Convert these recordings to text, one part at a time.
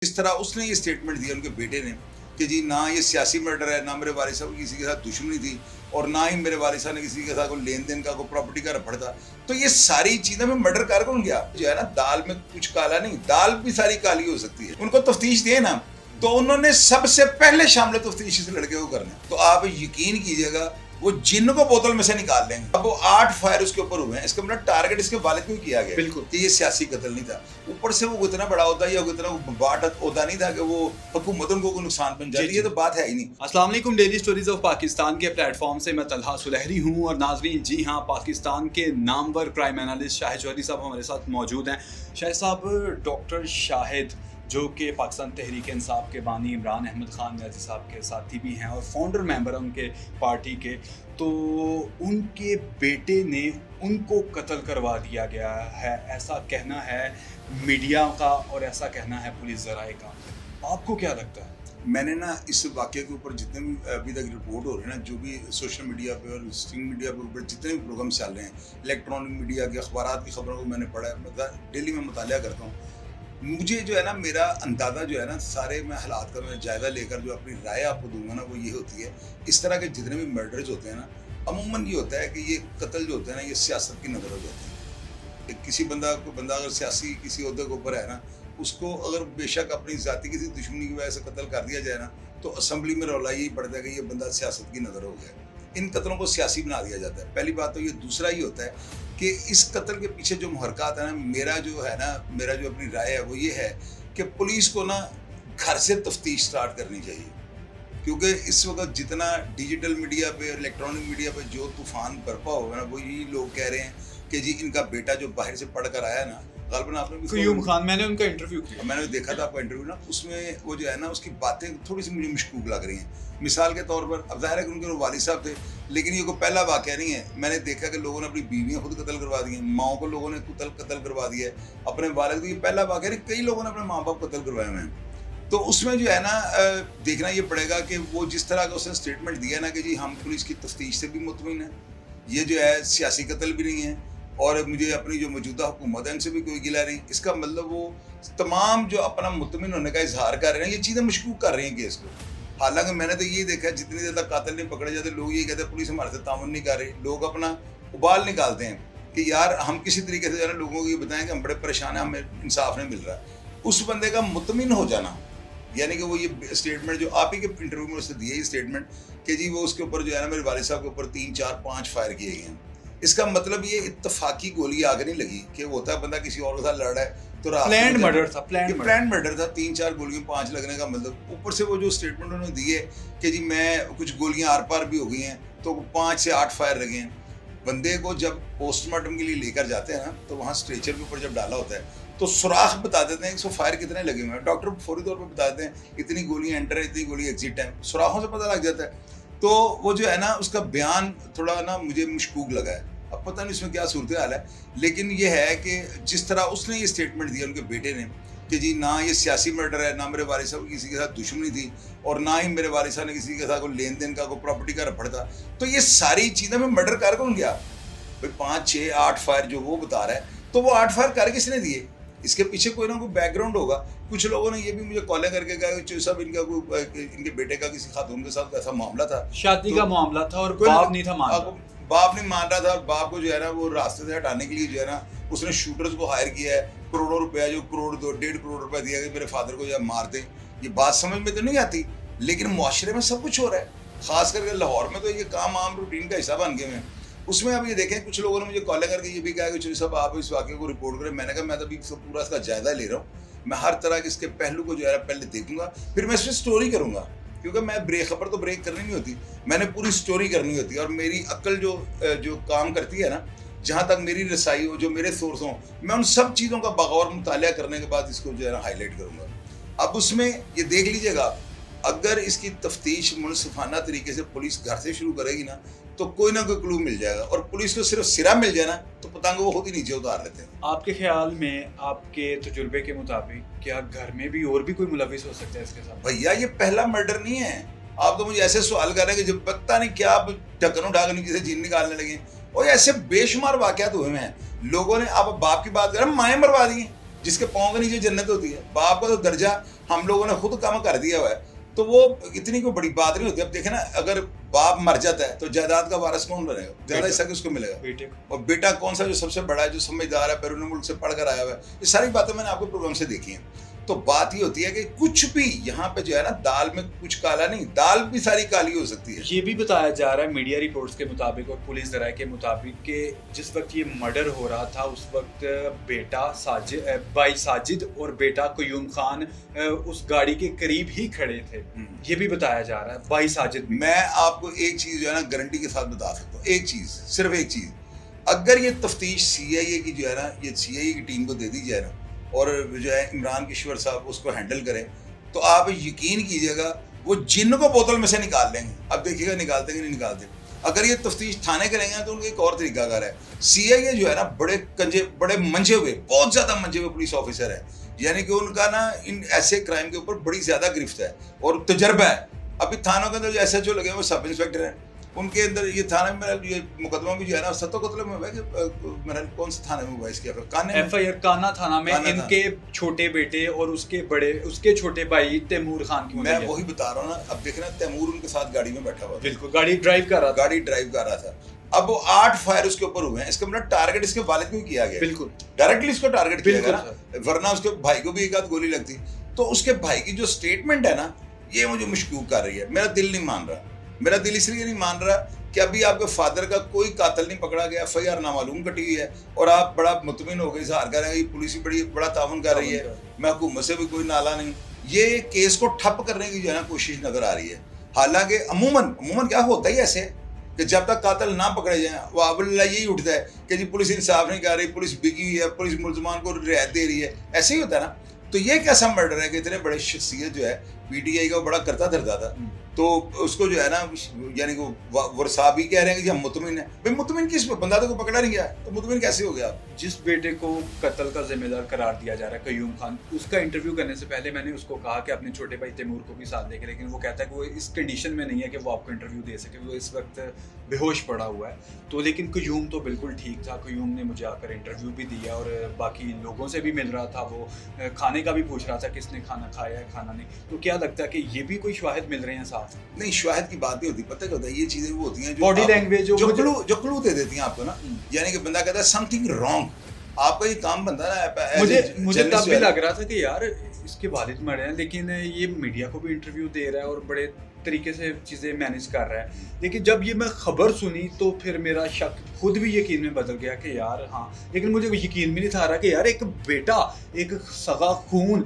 اس طرح اس نے یہ سٹیٹمنٹ دیا ان کے بیٹے نے کہ جی نہ یہ سیاسی مرڈر ہے، نہ میرے والد صاحب کی کسی کے ساتھ دشمنی تھی، اور نہ ہی میرے والد صاحب نے کسی کے ساتھ کوئی لین دین کا کوئی پراپرٹی کا رفڑ تھا. تو یہ ساری چیزیں میں مرڈر کر کون گیا جو ہے نا، دال میں کچھ کالا نہیں، دال بھی ساری کالی ہو سکتی ہے. ان کو تفتیش دے نا، تو انہوں نے سب سے پہلے شامل تفتیش اس لڑکے کو کرنا. تو آپ یقین کیجئے گا وہ جن کو بوتل میں سے نکال لیں گے. اب وہ 8 فائر اس کے اوپر ہوئے ہیں، اس کا مطلب ٹارگٹ اس کے والد کو کیا گیا بالکل کہ یہ سیاسی قتل نہیں تھا. اوپر سے وہ اتنا بڑا ہوتا یا اتنا باٹ ہوتا نہیں تھا کہ وہ حکومت کو کوئی نقصان پہنچاتی. یہ تو بات ہے ہی نہیں. السلام علیکم، ڈیلی سٹوریز آف پاکستان کے پلیٹ فارم سے میں طلحہ سلہری ہوں. اور ناظرین، جی ہاں، پاکستان کے نامور کرائم انالسٹ شاہد چودھری صاحب ہمارے ساتھ موجود ہیں. شاہد صاحب، ڈاکٹر شاہد جو کہ پاکستان تحریک انصاف کے بانی عمران احمد خان نیازی صاحب کے ساتھی بھی ہیں اور فاؤنڈر ممبر ہیں ان کے پارٹی کے، تو ان کے بیٹے نے ان کو قتل کروا دیا گیا ہے، ایسا کہنا ہے میڈیا کا اور ایسا کہنا ہے پولیس ذرائع کا. آپ کو کیا لگتا ہے؟ میں نے نا اس واقعے کے اوپر جتنے بھی ابھی تک رپورٹ ہو رہے ہیں نا، جو بھی سوشل میڈیا پہ اور اسٹرنگ میڈیا پہ اوپر جتنے بھی پروگرام چل رہے ہیں، الیکٹرانک میڈیا کے اخبارات کی خبروں کو میں نے پڑھا ہے، ڈیلی میں مطالعہ کرتا ہوں. مجھے جو ہے نا، میرا اندازہ جو ہے نا، سارے میں حالات کا میں جائزہ لے کر جو اپنی رائے آپ کو دوں گا نا، وہ یہ ہوتی ہے اس طرح کے جتنے بھی مرڈرز ہوتے ہیں نا، عموماً یہ ہوتا ہے کہ یہ قتل جو ہوتے ہیں نا، یہ سیاست کی نظر ہو جاتے ہیں. کسی بندہ اگر سیاسی کسی عہدے کے اوپر ہے نا، اس کو اگر بے شک اپنی ذاتی کسی دشمنی کی وجہ سے قتل کر دیا جائے نا، تو اسمبلی میں رولا یہی پڑتا ہے کہ یہ بندہ سیاست کی نظر ہو گیا. ان قتلوں کو سیاسی بنا دیا جاتا ہے. پہلی بات تو یہ. دوسرا یہ ہوتا ہے کہ اس قتل کے پیچھے جو محرکات ہیں نا، میرا جو اپنی رائے ہے وہ یہ ہے کہ پولیس کو نا گھر سے تفتیش سٹارٹ کرنی چاہیے. کیونکہ اس وقت جتنا ڈیجیٹل میڈیا پہ اور الیکٹرانک میڈیا پہ جو طوفان برپا ہوگا نا، وہ یہی لوگ کہہ رہے ہیں کہ جی ان کا بیٹا جو باہر سے پڑھ کر آیا نا، غالباً آپ نے بھی قیوم خان، میں نے ان کا انٹرویو کیا، میں نے دیکھا تھا آپ کا انٹرویو نا، اس میں وہ جو ہے نا، اس کی باتیں تھوڑی سی مجھے مشکوک لگ رہی ہیں. مثال کے طور پر، اب ظاہر ہے کہ ان کے والد صاحب تھے، لیکن یہ کوئی پہلا واقعہ نہیں ہے. میں نے دیکھا کہ لوگوں نے اپنی بیویاں خود قتل کروا دی ہیں، ماؤں کو لوگوں نے قتل کروا دیا ہے، اپنے والد کو. یہ پہلا واقعہ نہیں، کئی لوگوں نے اپنے ماں باپ قتل کروائے ہوئے ہیں. تو اس میں جو ہے نا، دیکھنا یہ پڑے گا کہ وہ جس طرح کا اس نے اسٹیٹمنٹ دیا نا کہ جی ہم پولیس کی تفتیش سے بھی مطمئن ہیں، یہ جو ہے سیاسی قتل بھی نہیں ہے، اور مجھے اپنی جو موجودہ حکومت ہے ان سے بھی کوئی گلہ نہیں. اس کا مطلب وہ تمام جو اپنا مطمئن ہونے کا اظہار کر رہے ہیں، یہ چیزیں مشکوک کر رہی ہیں کیس کو. حالانکہ میں نے تو یہ دیکھا، جتنی دیر تک قاتل نہیں پکڑے جاتے، لوگ یہ کہتے ہیں پولیس ہمارے سے تعاون نہیں کر رہی. لوگ اپنا ابال نکالتے ہیں کہ یار ہم کسی طریقے سے جو ہے نا لوگوں کو یہ بتائیں کہ ہم بڑے پریشان ہیں، ہمیں انصاف نہیں مل رہا. اس بندے کا مطمئن ہو جانا، یعنی کہ وہ یہ اسٹیٹمنٹ جو آپ ہی کے انٹرویو میں اس نے دیا، یہ اسٹیٹمنٹ کہ جی وہ اس کے اوپر جو ہے نا، میرے والد صاحب کے اوپر 3 4 5 فائر کیے گئے ہیں. اس کا مطلب یہ اتفاقی گولی آگ نہیں لگی کہ ہوتا ہے بندہ کسی اور کے ساتھ لڑ رہا ہے تو پلانڈ مرڈر تھا. پلانڈ مرڈر تھا. 3 4 گولیاں 5 لگنے کا مطلب. اوپر سے وہ جو اسٹیٹمنٹ انہوں نے دی ہے کہ جی میں کچھ گولیاں آر پار بھی ہو گئی ہیں، تو 5 سے 8 فائر لگے ہیں. بندے کو جب پوسٹ مارٹم کے لیے لے کر جاتے ہیں نا، تو وہاں اسٹریچر کے اوپر جب ڈالا ہوتا ہے تو سوراخ بتا دیتے ہیں کہ 100 فائر کتنے لگے ہوئے ہیں. ڈاکٹر فوری طور پہ بتا دیتے ہیں اتنی گولیاں انٹر ہے، اتنی گولی ایگزٹ ہے. سوراخوں سے پتہ لگ جاتا ہے. تو وہ جو ہے نا، اس کا بیان تھوڑا نا مجھے مشکوک لگا ہے. اب پتہ نہیں اس میں کیا صورتحال ہے، لیکن یہ ہے کہ جس طرح اس نے یہ اسٹیٹمنٹ دیا ان کے بیٹے نے کہ جی نہ یہ سیاسی مرڈر ہے، نہ میرے والد صاحب کی کسی کے ساتھ دشمنی تھی، اور نہ ہی میرے والد صاحب نے کسی کے ساتھ کوئی لین دین کا کوئی پراپرٹی کا رفڑ تھا. تو یہ ساری چیزیں میں مرڈر کر کون گیا بھائی؟ 5 6 8 فائر جو وہ بتا رہا ہے، تو وہ 8 فائر کر کس نے دیے؟ اس کے پیچھے کوئی نہ کوئی بیک گراؤنڈ ہوگا. کچھ لوگوں نے یہ بھی مجھے کالیں کر کے کہا کہ چوہدری صاحب ان کے بیٹے کا کسی خاتون کے ساتھ ایسا معاملہ تھا، شادی کا معاملہ تھا، اور باپ نہیں تھا مان رہا. باپ نہیں مان رہا تھا، اور باپ کو جو ہے نا وہ راستے سے ہٹانے کے لیے جو ہے نا اس نے شوٹرز کو ہائر کیا ہے. کروڑوں روپیہ، جو 1.5 کروڑ روپیہ دیا کہ میرے فادر کو جو ہے مار دیں. یہ بات سمجھ میں تو نہیں آتی، لیکن معاشرے میں سب کچھ ہو رہا ہے. خاص کر کے لاہور میں تو یہ کام عام روٹین کا حصہ بن گئے ہیں. اس میں اب یہ دیکھیں، کچھ لوگوں نے مجھے کال کر کے یہ بھی کہا کہ چوہدری صاحب آپ اس واقعے کو رپورٹ کریں. میں نے کہا میں تو ابھی پورا اس کا جائزہ لے رہا ہوں، میں ہر طرح کے اس کے پہلو کو جو ہے پہلے دیکھوں گا، پھر میں اس پہ سٹوری کروں گا. کیونکہ میں خبر تو بریک کرنی نہیں ہوتی، میں نے پوری سٹوری کرنی ہوتی ہے. اور میری عقل جو کام کرتی ہے نا، جہاں تک میری رسائی ہو، جو میرے سورس ہوں، میں ان سب چیزوں کا بغور مطالعہ کرنے کے بعد اس کو جو ہے نا ہائی لائٹ کروں گا. اب اس میں یہ دیکھ لیجیے گا، اگر اس کی تفتیش منصفانہ طریقے سے پولیس گھر سے شروع کرے گی نا، تو کوئی نہ کوئی کلو مل جائے گا. اور پولیس کو صرف سرا مل جائے نا، تو پتنگ وہ خود ہی نیچے اتار لیتے ہیں. آپ کے خیال میں، آپ کے تجربے کے مطابق، کیا گھر میں بھی اور بھی کوئی ملوث ہو سکتا ہے اس کے ساتھ؟ بھیا یہ پہلا مرڈر نہیں ہے. آپ تو مجھے ایسے سوال کر رہے ہیں کہ جب پتہ نہیں کیا آپ ڈھکن اٹھا کے نیچے سے جین نکالنے لگے. اور ایسے بے شمار واقعات ہوئے ہیں. لوگوں نے، آپ باپ کی بات کر رہے ہیں، مائیں مروا دی ہیں. جس کے پاؤں کے نیچے جنت ہوتی ہے. باپ کا تو درجہ ہم لوگوں نے خود کم کر دیا ہوا ہے, تو وہ اتنی کوئی بڑی بات نہیں ہوتی. اب دیکھیں نا, اگر باپ مر جاتا ہے تو جائیداد کا وارث کون بنے گا؟ زیادہ حصہ کس کو ملے گا؟ اور بیٹا کون سا جو سب سے بڑا ہے, جو سمجھدار ہے, بیرون ملک سے پڑھ کر آیا ہوا ہے. یہ ساری باتیں میں نے آپ کے پروگرام سے دیکھی ہیں. تو بات یہ ہوتی ہے کہ کچھ بھی یہاں پہ جو ہے نا, دال میں کچھ کالا نہیں, دال بھی ساری کالی ہو سکتی ہے. یہ بھی بتایا جا رہا ہے میڈیا رپورٹس کے مطابق اور پولیس ذرائع کے مطابق کہ جس وقت یہ مرڈر ہو رہا تھا اس وقت بیٹا بھائی ساجد اور بیٹا قیوم خان اس گاڑی کے قریب ہی کھڑے تھے. یہ بھی بتایا جا رہا ہے. بھائی ساجد بھی. میں آپ کو ایک چیز جو ہے نا گارنٹی کے ساتھ بتا سکتا ہوں, ایک چیز, صرف ایک چیز, اگر یہ تفتیش سی آئی اے کی جو ہے نا, یہ سی آئی اے کی ٹیم کو دے دی جائے نا, اور جو ہے عمران کشور صاحب اس کو ہینڈل کریں, تو آپ یقین کیجئے گا وہ جن کو بوتل میں سے نکال لیں گے. اب دیکھیے گا نکالتے کہ نہیں نکالتے. اگر یہ تفتیش تھانے کریں گے تو ان کا ایک اور طریقہ کار ہے. سی آئی اے جو ہے نا بڑے منجے ہوئے, بہت زیادہ منجے ہوئے پولیس آفیسر ہے, یعنی کہ ان کا نا ان ایسے کرائم کے اوپر بڑی زیادہ گرفت ہے اور تجربہ ہے. ابھی تھانوں کے اندر جو ایس ایچ او لگے وہ سب انسپیکٹر ہیں, ان کے اندر یہ تھانہ میں یہ مقدمہ بھی جو ہے نا ستو قتل میں ہوا ہے کہ میرا کون سے تھانے میں ہوا ہے اس کے ایف آئی آر کانا تھانہ میں ان کے چھوٹے بیٹے اور اس کے چھوٹے بھائی تیمور خان کی. میں وہی بتا رہا ہوں نا. اب دیکھنا تیمور ان کے ساتھ گاڑی میں بیٹھا ہوا, بالکل گاڑی ڈرائیو کر رہا تھا. اب وہ 8 فائر اس کے اوپر ہوئے ہیں. اس کا مطلب ٹارگٹ اس کے والد کو ہی کیا گیا, بالکل ڈائریکٹلی اس کو ٹارگٹ کیا گیا نا, ورنہ اس کے بھائی کو بھی ایک آدھ گولی لگتی. تو اس کے بھائی کی جو سٹیٹمنٹ ہے نا, یہ مجھے مشکوک کر رہی ہے. میرا دل نہیں مان رہا. میرا دل اس لیے نہیں مان رہا کہ ابھی آپ کے فادر کا کوئی قاتل نہیں پکڑا گیا, ایف آئی آر نامعلوم کٹی ہوئی ہے, اور آپ بڑا مطمئن ہو گئے اظہار کر رہے ہیں کہ پولیس بھی بڑا تعاون کر رہی ہے, میں حکومت سے بھی کوئی نالا نہیں. یہ کیس کو ٹھپ کرنے کی جو ہے نا کوشش نظر آ رہی ہے. حالانکہ عموماً کیا ہوتا ہی ایسے کہ جب تک قاتل نہ پکڑے جائیں وہ اللہ یہی اٹھتا ہے کہ جی پولیس انصاف نہیں کر رہی, پولیس بکی ہوئی ہے, پولیس ملزمان کو رعایت دے رہی ہے. ایسے ہی ہوتا ہے نا. تو یہ کیسا مرڈر ہے کہ اتنے بڑے شخصیت جو ہے پی ٹی آئی کا بڑا کرتا دھرتا تھا, تو اس کو جو ہے نا یعنی کہ ورثہ بھی کہہ رہے ہیں کہ جی ہم مطمئن ہیں. بھائی مطمئن کس پہ, بندہ تو کو پکڑا نہیں گیا تو مطمئن کیسے ہو گیا؟ جس بیٹے کو قتل کا ذمہ دار قرار دیا جا رہا ہے قیوم خان, اس کا انٹرویو کرنے سے پہلے میں نے اس کو کہا کہ اپنے چھوٹے بھائی تیمور کو بھی ساتھ لے کے, لیکن وہ کہتا ہے کہ وہ اس کنڈیشن میں نہیں ہے کہ وہ آپ کو انٹرویو دے سکے, وہ اس وقت بے ہوش پڑا ہوا ہے. تو لیکن قیوم تو بالکل ٹھیک تھا. قیوم نے مجھے آ کر انٹرویو بھی دیا اور باقی لوگوں سے بھی مل رہا تھا. وہ کھانے کا بھی پوچھ رہا تھا کس نے کھانا کھایا ہے کھانا نہیں. تو کیا لگتا ہے کہ یہ بھی کوئی شواہد مل رہے ہیں ساتھ؟ نہیں, شواہد کی بات نہیں ہوتی. پتہ کیا ہوتا ہے, یہ چیزیں وہ ہوتی ہیں باڈی لینگویج جو کلو دے دیتی ہیں آپ کو نا, یعنی کہ بندہ کہتا ہے سم تھنگ رانگ. آپ کا یہ کام بنتا ہے نا. مجھے تب بھی لگ رہا تھا کہ یار اس کے والد مرے ہیں, لیکن یہ میڈیا کو بھی انٹرویو دے رہا ہے اور بڑے طریقے سے چیزیں مینیج کر رہا ہے. لیکن جب یہ میں خبر سنی تو پھر میرا شک خود بھی یقین میں بدل گیا کہ یار ہاں. لیکن مجھے یقین بھی نہیں تھا رہا کہ یار ایک بیٹا, ایک سگا خون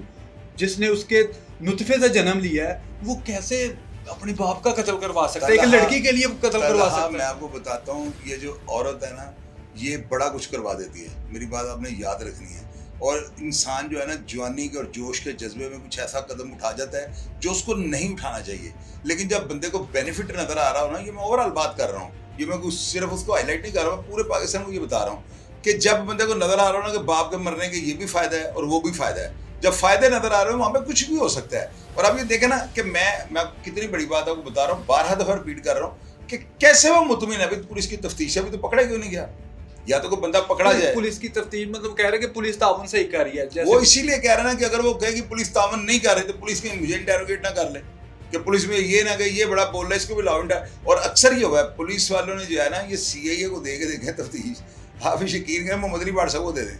جس نے اس کے نطفے سے جنم لیا ہے, وہ کیسے اپنے باپ کا قتل کروا سکتا ہے, ایک لڑکی کے لیے قتل کروا سکتا ہے. میں آپ کو بتاتا ہوں, یہ جو عورت ہے نا یہ بڑا کچھ کروا دیتی ہے. میری بات آپ نے یاد رکھنی ہے. اور انسان جو ہے نا جوانی کے اور جوش کے جذبے میں کچھ ایسا قدم اٹھا جاتا ہے جو اس کو نہیں اٹھانا چاہیے. لیکن جب بندے کو بینیفٹ نظر آ رہا ہو نا, یہ میں اوور آل بات کر رہا ہوں, یہ میں صرف اس کو ہائی لائٹ نہیں کر رہا ہوں, پورے پاکستان کو یہ بتا رہا ہوں کہ جب بندے کو نظر آ رہا ہو نا کہ باپ کے مرنے کے یہ بھی فائدہ ہے اور وہ بھی فائدہ ہے, جب فائدے نظر آ رہے ہیں وہاں پہ کچھ بھی ہو سکتا ہے. اور اب یہ دیکھیں نا کہ میں کتنی بڑی بات آپ کو بتا رہا ہوں, 12 دفعہ ریپیٹ کر رہا ہوں کہ کیسے وہ مطمئن ہے. ابھی پولیس کی تفتیش ہے, ابھی تو پکڑا کیوں نہیں گیا؟ یا تو کوئی بندہ پکڑا جائے. پولیس کی تفتیش مطلب کہہ رہے کہ پولیس تعاون سے ہی کر رہی ہے. وہ اسی لیے کہہ رہے ہیں نا کہ اگر وہ کہے کہ پولیس تعاون نہیں کر رہی تو پولیس کی مجھے انٹروگیٹ نہ کر لے کہ پولیس میں یہ نہ کہ یہ بڑا بول رہا ہے, اس کو بھی لاؤ. اور اکثر یہ ہوا ہے پولیس والوں نے جو ہے نا یہ سی آئی اے کو دے کے دیکھیں تفتیش, حافظ شکیر کے محمد علی بھٹ صاحب کو دے دیں.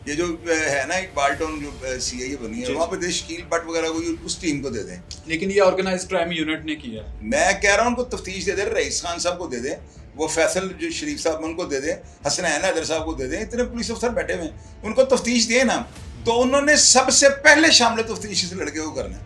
یہ جو ہے نا اقبال ٹاؤن جو سی آئی اے بنی ہے وہاں پہ شکیل بٹ وغیرہ کو اس ٹیم کو دے دیں. لیکن یہ آرگنائز کرائم یونٹ نے کیا. میں کہہ رہا ہوں ان کو تفتیش دے دیں, رئیس خان صاحب کو دے دیں, وہ فیصل جو شریف صاحب ان کو دے دیں, حسنین حیدر صاحب کو دے دیں. اتنے پولیس افسر بیٹھے ہوئے ہیں, ان کو تفتیش دیں نا, تو انہوں نے سب سے پہلے شامل تفتیش اس لڑکے کو کرنا ہے.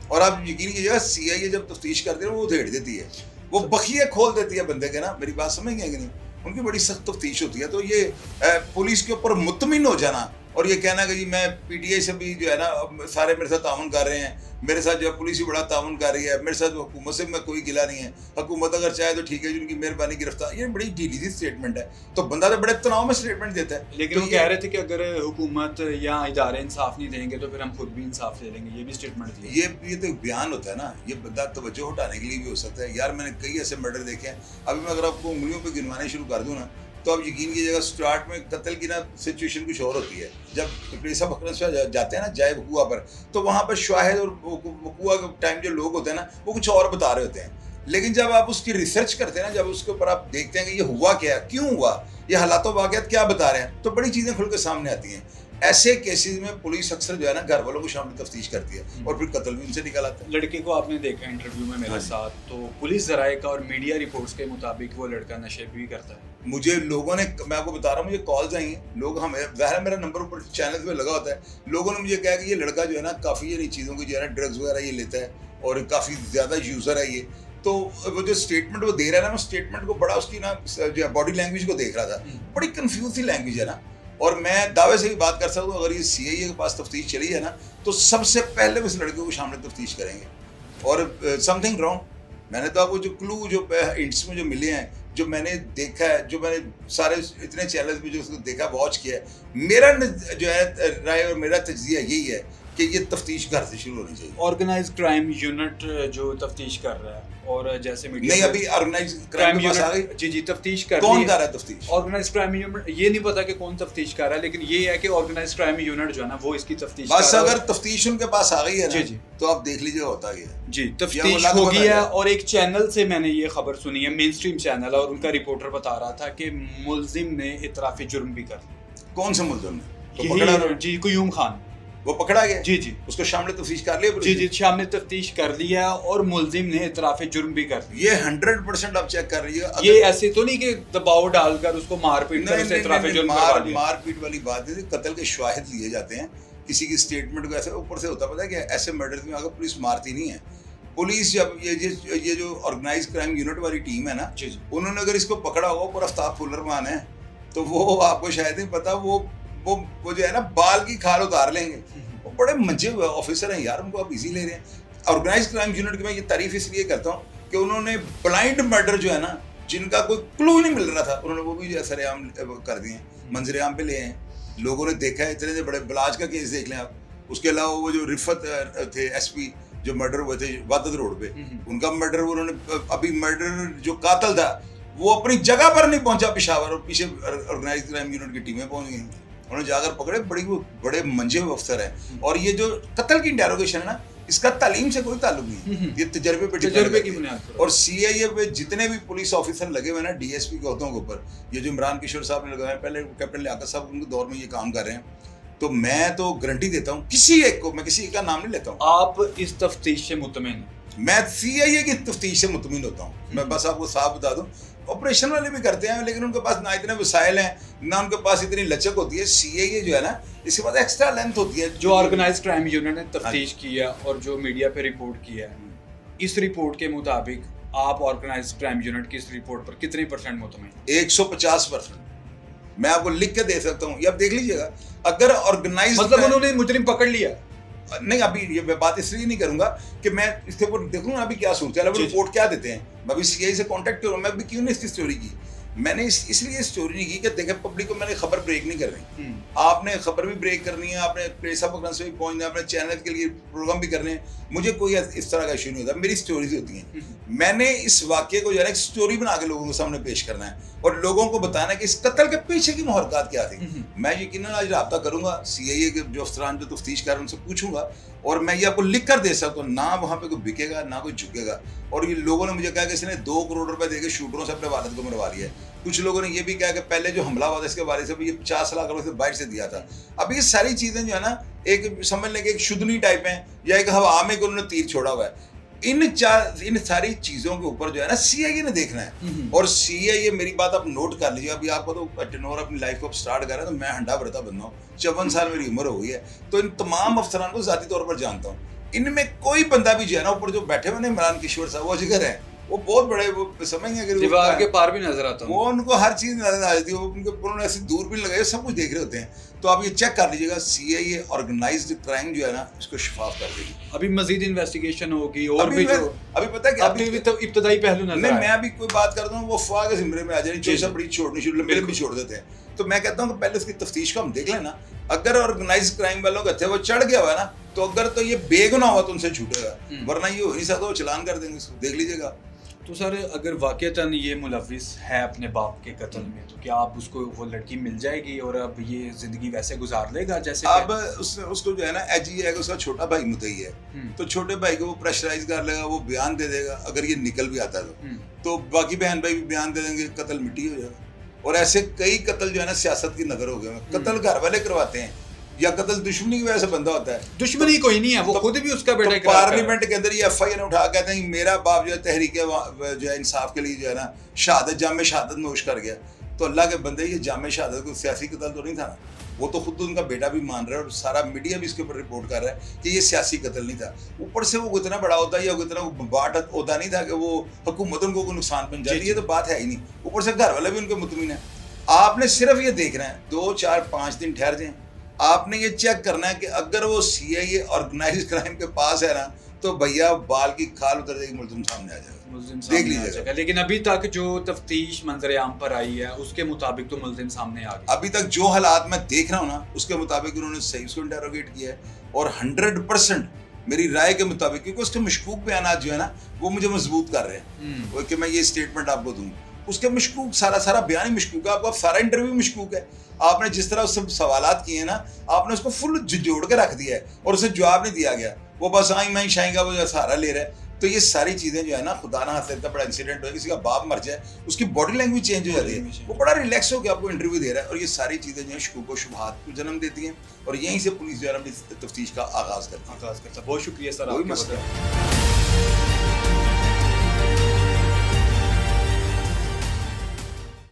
اور آپ یقین کیجیے سی آئی اے جب تفتیش کرتے ہیں وہ ادھیڑ دیتی ہے, وہ بخیے کھول دیتی ہے بندے کے نا. میری بات سمجھ گئے کہ نہیں, ان کی بڑی سخت تفتیش ہوتی ہے. تو یہ پولیس کے اوپر مطمئن ہو جانا اور یہ کہنا کہ جی میں پی ٹی آئی سے بھی جو ہے نا سارے میرے ساتھ تعاون کر رہے ہیں, میرے ساتھ جو ہے پولیس بھی بڑا تعاون کر رہی ہے, میرے ساتھ حکومت سے میں کوئی گلا نہیں ہے, حکومت اگر چاہے تو ٹھیک ہے جن کی مہربانی گرفتار. یہ بڑی ڈھیلی سی اسٹیٹمنٹ ہے, تو بندہ تو بڑے تناؤ میں اسٹیٹمنٹ دیتا ہے. لیکن وہ کہہ رہے تھے کہ اگر حکومت یا ادارے انصاف نہیں دیں گے تو پھر ہم خود بھی انصاف لے لیں گے. یہ بھی اسٹیٹمنٹ دی. یہ تو بیان ہوتا ہے نا, یہ بندہ توجہ ہٹانے کے لیے بھی ہو سکتا ہے. یار میں نے کئی ایسے مرڈر دیکھے ہیں, ابھی میں اگر آپ کو انگلیوں پہ گنوانے شروع کر دوں نا تو آپ یقین کیجیے گا اسٹارٹ میں قتل کی نا سچویشن کچھ اور ہوتی ہے. جب پولیس افسر جاتے ہیں نا جائے وقوع پر, تو وہاں پر شواہد اور وقوع کے ٹائم جو لوگ ہوتے ہیں نا وہ کچھ اور بتا رہے ہوتے ہیں. لیکن جب آپ اس کی ریسرچ کرتے ہیں نا, جب اس کے اوپر آپ دیکھتے ہیں کہ یہ ہوا کیا, کیوں ہوا, یہ حالات و واقعات کیا بتا رہے ہیں, تو بڑی چیزیں کھل کے سامنے آتی ہیں. ایسے کیسز میں پولیس اکثر جو ہے نا گھر والوں کو شامل تفتیش کرتی ہے اور پھر قتل بھی ان سے نکال آتا ہے. لڑکے کو آپ نے دیکھا انٹرویو میں میرے ساتھ, تو پولیس ذرائع کا اور میڈیا رپورٹس کے مطابق وہ لڑکا نشے بھی کرتا ہے. مجھے لوگوں نے, میں آپ کو بتا رہا ہوں, مجھے کالز آئی ہیں, لوگ ہمیں ظاہر میرا نمبر اوپر چینل پہ لگا ہوتا ہے, لوگوں نے مجھے کہا کہ یہ لڑکا جو ہے نا کافی یہ چیزوں کی جو ہے نا ڈرگز وغیرہ یہ لیتا ہے اور کافی زیادہ یوزر ہے یہ. تو وہ جو اسٹیٹمنٹ وہ دے رہا ہے نا, وہ اسٹیٹمنٹ کو بڑا اس کی نا جو باڈی لینگویج کو دیکھ رہا تھا, بڑی کنفیوز سی لینگویج ہے نا. اور میں دعوے سے بھی بات کر سکتا ہوں, اگر یہ سی آئی اے کے پاس تفتیش چلی ہے نا تو سب سے پہلے اس لڑکے کو شامل تفتیش کریں گے. اور سم تھنگ رانگ, میں نے تو آپ کو جو کلو جو انٹس میں جو ملے ہیں, جو میں نے دیکھا ہے, جو میں نے سارے اتنے چینلز میں جو اس کو دیکھا واچ کیا ہے, میرا جو ہے رائے اور میرا تجزیہ یہی ہے کہ یہ تفتیش گھر سے شروع ہونی چاہیے. آرگنائز کرائم یونٹ جو تفتیش کر رہا ہے, اور جیسے نہیں ابھی آرگنائز کرائم کے پاس آ گئی, جی تفتیش کر کون کر رہا ہے تفتیش؟ آرگنائز کرائم یونٹ, یہ نہیں پتا کہ کون تفتیش کر رہا ہے, لیکن یہ ہے کہ آرگنائز کرائم یونٹ جو ہے نا وہ اس کی تفتیش کر رہا ہے. بس اگر تفتیش ان کے پاس آ گئی ہے نا جی تو آپ دیکھ لیجیے ہوتا کیا ہے. جی تفتیش ہو گئی ہے. اور ایک چینل سے میں نے یہ خبر سنی ہے, مین اسٹریم چینل, اور ان کا رپورٹر بتا رہا تھا کہ ملزم نے اعتراف جرم بھی کر لیا. کون سے ملزم نے؟ جی قیوم خان, وہ پکڑا گیا. جی اس کو شامل تفتیش کر لیا. جی شامل تفتیش کر لیا, اور ملزم نے اعتراف جرم بھی کر لیا. یہ 100% آپ چیک کر رہی ہے. یہ ایسے تو نہیں کہ دباؤ ڈال کر اس کو مار پیٹ کر اسے اعتراف جرم کروا لیا. مار پیٹ والی بات ہے, قتل کے شواہد لیے جاتے ہیں, کسی کی اسٹیٹمنٹ کو ایسے اوپر سے ہوتا پتا ہے کہ ایسے مرڈر میں اگر پولیس مارتی نہیں ہے. پولیس جب یہ جو آرگنائز کرائم یونٹ والی ٹیم ہے نا, انہوں نے اگر اس کو پکڑا ہوگا, اوپر آفتاب فولر مان ہے, تو وہ آپ کو شاید نہیں پتا, وہ جو ہے نا بال کی کھال اتار لیں گے. وہ بڑے منجے ہوئے آفیسر ہیں یار, ان کو آپ ایزی لے رہے ہیں. آرگنائز کرائم یونٹ کی میں یہ تعریف اس لیے کرتا ہوں کہ انہوں نے بلائنڈ مرڈر جو ہے نا, جن کا کوئی کلو نہیں مل رہا تھا, انہوں نے وہ بھی جو ہے سر عام کر دیے, منظر عام پہ لے ہیں. لوگوں نے دیکھا ہے, اتنے سے بڑے بلاج کا کیس دیکھ لیں آپ. اس کے علاوہ وہ جو رفت تھے ایس پی جو مرڈر ہوئے تھے وادت روڈ پہ, ان کا مرڈر انہوں نے ابھی مرڈر جو قاتل تھا وہ اپنی جگہ پر نہیں پہنچا پشاور, اور پیچھے آرگنائز کرائم یونٹ کی ٹیمیں پہنچ گئی, انہوں نے جا کر پکڑے. بڑے منجے ہوئے افسر ہیں. اور یہ جو قتل کی انٹیروگیشن ہے نا, اس کا تعلیم سے کوئی تعلق نہیں, یہ تجربے کی بنیاد پر. اور سی آئی اے پہ جتنے بھی پولیس آفیسر لگے ہوئے نا ڈی ایس پی کے عہدوں کے اوپر, یہ جو عمران کشور صاحب نے لگائے, پہلے کیپٹن لیاقت صاحب ان کے دور میں یہ کام کر رہے ہیں, تو میں تو گارنٹی دیتا ہوں کسی ایک کو, میں کسی کا نام نہیں لیتا ہوں. آپ اس تفتیش سے مطمئن ہیں؟ میں سی آئی اے کی تفتیش سے مطمئن ہوتا ہوں. میں بس آپ کو صاف بتا دوں, آپریشن والے بھی کرتے ہیں, لیکن ان کے پاس نہ اتنے وسائل ہیں, نہ ان کے پاس اتنی لچک ہوتی ہے. سی آئی اے جو ہے نا, اس کے پاس ایکسٹرا لینتھ ہوتی ہے. جو آرگنائز کرائم یونٹ نے تفتیش کی ہے اور جو میڈیا پہ رپورٹ کیا ہے, اس رپورٹ کے مطابق آپ آرگنائز کرائم یونٹ کی اس رپورٹ پر کتنے % مطمئن؟ 150%. میں آپ کو لکھ کے دے سکتا ہوں, یہ آپ دیکھ لیجیے گا. اگر آرگنائز مطلب انہوں نے مجرم پکڑ لیا نہیں, ابھی یہ بات اس لیے نہیں کروں گا کہ میں اس کے اوپر دیکھوں ابھی کیا صورت ہے, وہ رپورٹ کیا دیتے ہیں. میں ابھی سی آئی سے کانٹیکٹ کروں, میں ابھی کیوں نہیں اس کی اسٹوری کی. میں نے اس لیے اسٹوری نہیں کی کہ دیکھیں پبلک کو میں نے خبر بریک نہیں کرنی. آپ نے خبر بھی بریک کرنی ہے, آپ نے پلیس آف اکرنس سے بھی پہنچنا ہے, اپنے چینل کے لیے پروگرام بھی کرنے ہیں. مجھے کوئی اس طرح کا ایشو نہیں ہوتا, میری اسٹوریز ہوتی ہیں. میں نے اس واقعے کو جو ہے نا ایک اسٹوری بنا کے لوگوں کے سامنے پیش کرنا ہے, اور لوگوں کو بتانا ہے کہ اس قتل کے پیچھے کی محرکات کیا تھی. میں یقیناً آج رابطہ کروں گا سی آئی اے کے جو افسران جو تفتیش کر رہے ہیں ان سے پوچھوں گا, اور میں یہ آپ کو لکھ کر دے سکتا ہوں, نہ وہاں پہ کوئی بکے گا نہ کوئی جھکے گا. اور یہ لوگوں نے مجھے کہا کہ اس نے 2 کروڑ روپے دے کے شوٹروں سے اپنے والد کو مروا لیا ہے. کچھ لوگوں نے یہ بھی کہا کہ پہلے جو حملہ ہوا تھا اس کے بارے سے بھی یہ 50 لاکھ روپے سے باہر سے دیا تھا. اب یہ ساری چیزیں جو ہے نا ایک سمجھ لیں کہ ایک شدنی ٹائپ ہیں, یا ایک ہوا میں کہ انہوں نے تیر چھوڑا ہوا ہے. ان ساری چیزوں کے اوپر جو ہے نا سی آئی اے نے دیکھنا ہے. اور سی آئی اے, میری بات آپ نوٹ کر لیجیے, ابھی آپ کو تو ٹینور اپنی لائف کو اسٹارٹ کر رہے ہیں, تو میں ہنڈا بھرتا بندہ ہوں, 54 سال میری عمر ہو گئی ہے. تو ان تمام افسران کو ذاتی طور پر جانتا ہوں. ان میں کوئی بندہ بھی جو ہے نا اوپر جو بیٹھے ہوئے عمران کشور صاحب, وہ جگر ہیں, وہ بہت بڑے, وہ سمجھ گے دیوار کے پار بھی نظر آتا ہے, وہ ان کو ہر چیز نظر آ جاتی ہے, انہوں نے ایسی دور بھی لگائی, سب کچھ دیکھ رہے ہوتے ہیں. تو آپ یہ چیک کر لیجیے گا, سی آئی اے آرگنائزڈ کرائم جو ہے نا اس کو شفاف کر دے گی. ابھی مزید انویسٹیگیشن ہوگی, اور بھی ابھی پتہ ہے کہ ابھی تو ابتدائی پہلو نظر نہیں, میں ابھی کوئی بات کرتا ہوں وہ افواہ کے زمرے میں آ جائے, جو سب بڑی چھوڑنی شروع لمبے بھی چھوڑ دیتے ہیں. تو میں کہتا ہوں کہ پہلے اس کی تفتیش کو ہم دیکھ لیں نا. اگر آرگنائز کرائم والوں کا تھے وہ چڑھ گیا ہوا ہے نا, تو اگر تو یہ بے گناہ ہوا تو ان سے چھوٹے گا, ورنہ یہ ہو نہیں سکتا, وہ چلان کر دیں گے. اس کو دیکھ لیجیے گا. تو سر اگر واقعتاً یہ ملوث ہے اپنے باپ کے قتل میں تو کیا آپ اس کو وہ لڑکی مل جائے گی اور اب یہ زندگی ویسے گزار لے گا جیسے اب اس کو جو ہے نا ایج یہ ہے کہ اس کا چھوٹا بھائی مدعی ہے تو چھوٹے بھائی کو وہ پریشرائز کر لے گا, وہ بیان دے دے گا, اگر یہ نکل بھی آتا تو باقی بہن بھائی بھی بیان دے دیں گے, قتل مٹی ہو جائے گا. اور ایسے کئی قتل جو ہے نا سیاست کی نظر ہو گئے ہیں. قتل گھر والے کرواتے ہیں یا قتل دشمنی کی وجہ سے بندہ ہوتا ہے. دشمنی کوئی نہیں ہے, وہ خود بھی اس کا بیٹا پارلیمنٹ کے اندر یہ ایف آئی آر اٹھا کہتے ہیں میرا باپ جو ہے تحریک جو ہے انصاف کے لیے جو ہے نا شہادت جام شہادت نوش کر گیا. تو اللہ کے بندے یہ جام شہادت کو سیاسی قتل تو نہیں تھا نا, وہ تو خود ان کا بیٹا بھی مان رہا ہے اور سارا میڈیا بھی اس کے اوپر رپورٹ کر رہا ہے کہ یہ سیاسی قتل نہیں تھا. اوپر سے وہ اتنا بڑا ہوتا ہے یا اتنا باٹ ہوتا نہیں تھا کہ وہ حکومت ان کو کوئی نقصان پہنچاتی, یہ تو بات ہے ہی نہیں. اوپر سے گھر والے بھی ان کے مطمئن ہیں. آپ نے صرف یہ دیکھنا ہے 2 4 5 دن ٹھہر جائیں, آپ نے یہ چیک کرنا ہے کہ اگر وہ سی آئی اے آرگنائز کرائم کے پاس ہے نا تو بھیا بال کی کھال اتر جائے گی, ملزم سامنے آ جائے گا, دیکھ لیجیے گا. لیکن ابھی تک جو تفتیش منظر عام پر آئی ہے اس کے مطابق تو ملزم سامنے آ گیا. ابھی تک جو حالات میں دیکھ رہا ہوں نا اس کے مطابق انہوں نے صحیح اس کو انٹروگیٹ کیا ہے اور 100% میری رائے کے مطابق, کیونکہ اس کے مشکوک بیانات جو ہے نا وہ مجھے مضبوط کر رہے ہیں کہ میں یہ اسٹیٹمنٹ آپ کو دوں. اس کے مشکوک سارا بیان ہی مشکوک ہے, آپ کا سارا انٹرویو مشکوک ہے. آپ نے جس طرح اس سے سوالات کیے ہیں نا آپ نے اس کو فل جوڑ کے رکھ دیا ہے اور اسے جواب نہیں دیا گیا, وہ بس آئیں میں شائیں گا وہ جو سہارا لے رہا ہے. تو یہ ساری چیزیں جو ہے نا خدا نہ خاصہ اتنا بڑا انسیڈنٹ ہو, کسی کا باپ مر جائے اس کی باڈی لینگویج چینج ہو جاتی ہے, وہ بڑا ریلیکس ہو کے آپ کو انٹرویو دے رہا ہے. اور یہ ساری چیزیں جو ہیں شکوک و شبہات کو جنم دیتی ہیں اور یہیں سے پولیس جو ہے نا تفتیش کا آغاز کرتا ہے. بہت شکریہ سر, کوئی مسئلہ